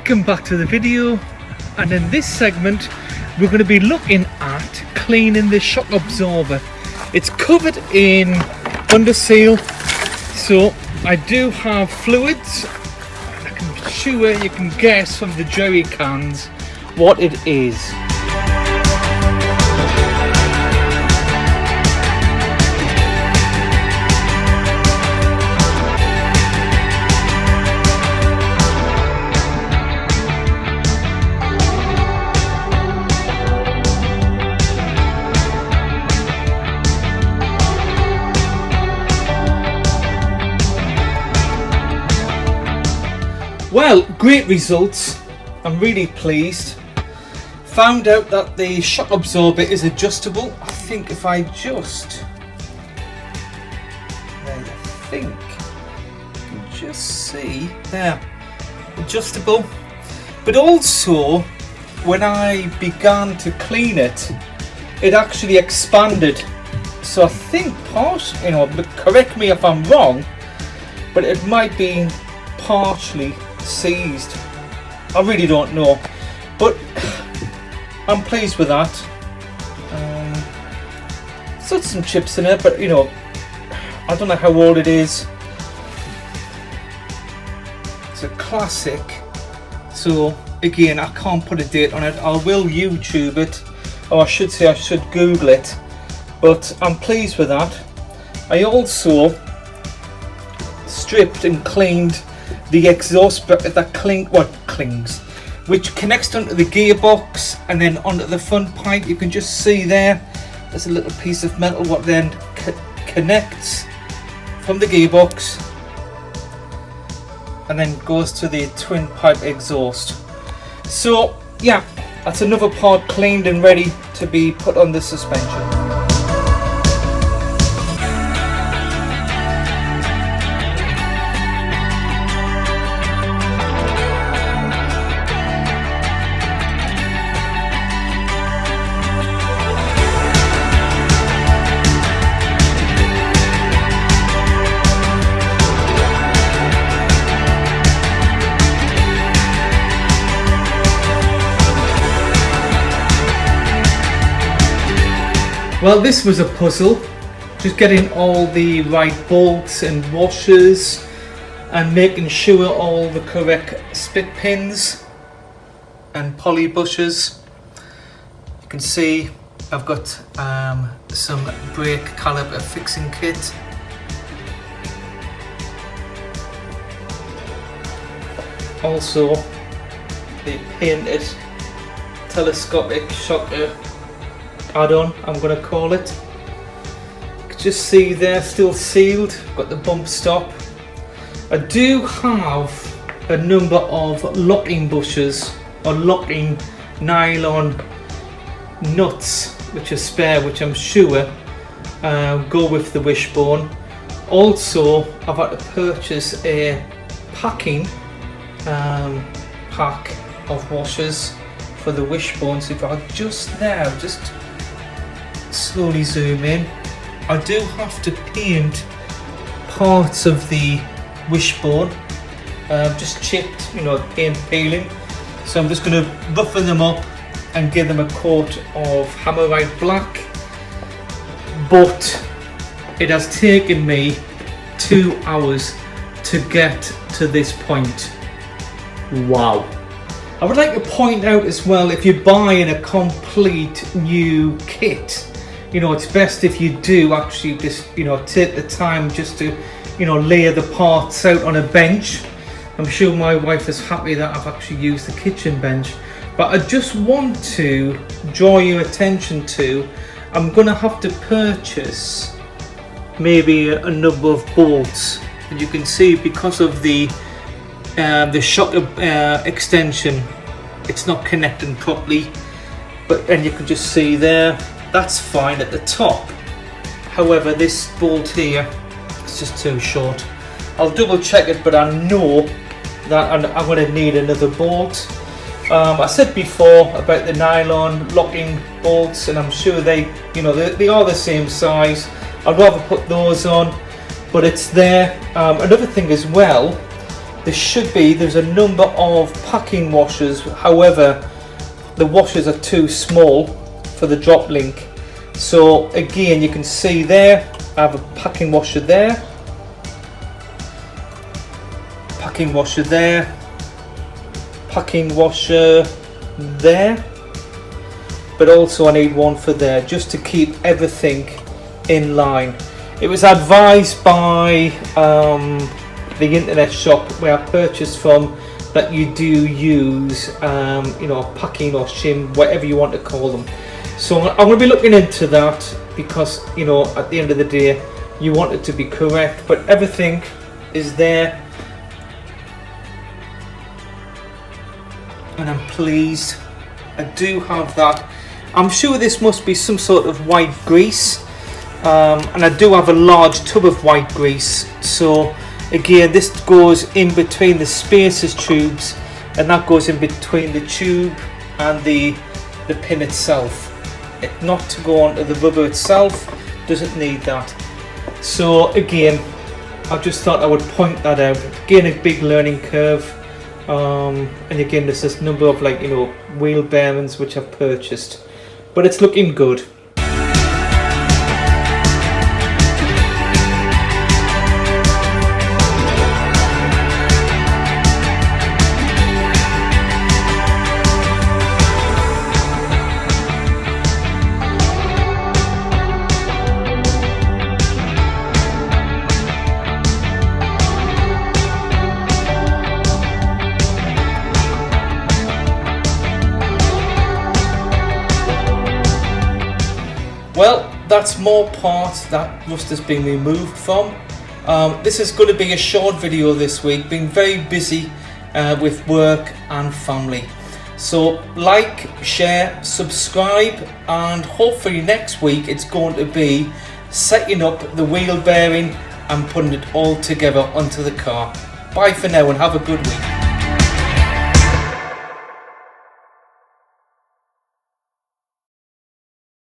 Welcome back to the video, and in this segment we're going to be looking at cleaning the shock absorber. It's covered in under seal, so I do have fluids, and I'm sure you can guess from the jerry cans what it is. Well, great results. I'm really pleased. Found out that the shock absorber is adjustable. I think if I just, you can just see there, adjustable. But also, when I began to clean it, it actually expanded. So I think partially, but correct me if I'm wrong, but it might be partially seized. I really don't know, but I'm pleased with that. It's got some chips in it, but I don't know how old it is. It's a classic, so again I can't put a date on it. I will YouTube it, or I should say I should Google it, but I'm pleased with that. I also stripped and cleaned the exhaust that which connects onto the gearbox and then onto the front pipe. You can just see there's a little piece of metal what then connects from the gearbox and then goes to the twin pipe exhaust. So yeah, that's another part cleaned and ready to be put on the suspension. Well, this was a puzzle, just getting all the right bolts and washers and making sure all the correct split pins and poly bushers. You can see I've got some brake caliper fixing kit. Also the painted telescopic shocker add-on, I'm going to call it. You can just see they're still sealed. Got the bump stop. I do have a number of locking bushers or locking nylon nuts which are spare, which I'm sure go with the wishbone. Also, I've had to purchase a packing pack of washers for the wishbone. So if I just slowly zoom in, I do have to paint parts of the wishbone, just chipped, paint peeling. So I'm just going to roughen them up and give them a coat of hammerite black. But it has taken me 2 hours to get to this point. Wow. I would like to point out as well, if you're buying a complete new kit, it's best if you do actually just, take the time just to, lay the parts out on a bench. I'm sure my wife is happy that I've actually used the kitchen bench. But I just want to draw your attention to, I'm going to have to purchase maybe a number of bolts. And you can see because of the shock extension, it's not connecting properly. And you can just see there, that's fine at the top. However, this bolt here is just too short. I'll double check it, but I know that I'm going to need another bolt. I said before about the nylon locking bolts, and I'm sure they are the same size. I'd rather put those on, but it's there. Another thing as well, there's a number of packing washers, however the washers are too small for the drop link. So again, you can see there I have a packing washer there, packing washer there, packing washer there, but also I need one for there just to keep everything in line. It was advised by the internet shop where I purchased from that you do use packing or shim, whatever you want to call them. So I'm going to be looking into that, because at the end of the day you want it to be correct, but everything is there and I'm pleased. I do have that. I'm sure this must be some sort of white grease, and I do have a large tub of white grease. So again, this goes in between the spacers tubes, and that goes in between the tube and the pin itself. Not to go onto the rubber itself, doesn't need that. So again, I just thought I would point that out. Again, a big learning curve, and again there's this number of wheel bearings which I've purchased, but it's looking good. Well, that's more parts that rust has been removed from. This is going to be a short video this week, been very busy with work and family. So like, share, subscribe, and hopefully next week it's going to be setting up the wheel bearing and putting it all together onto the car. Bye for now and have a good week.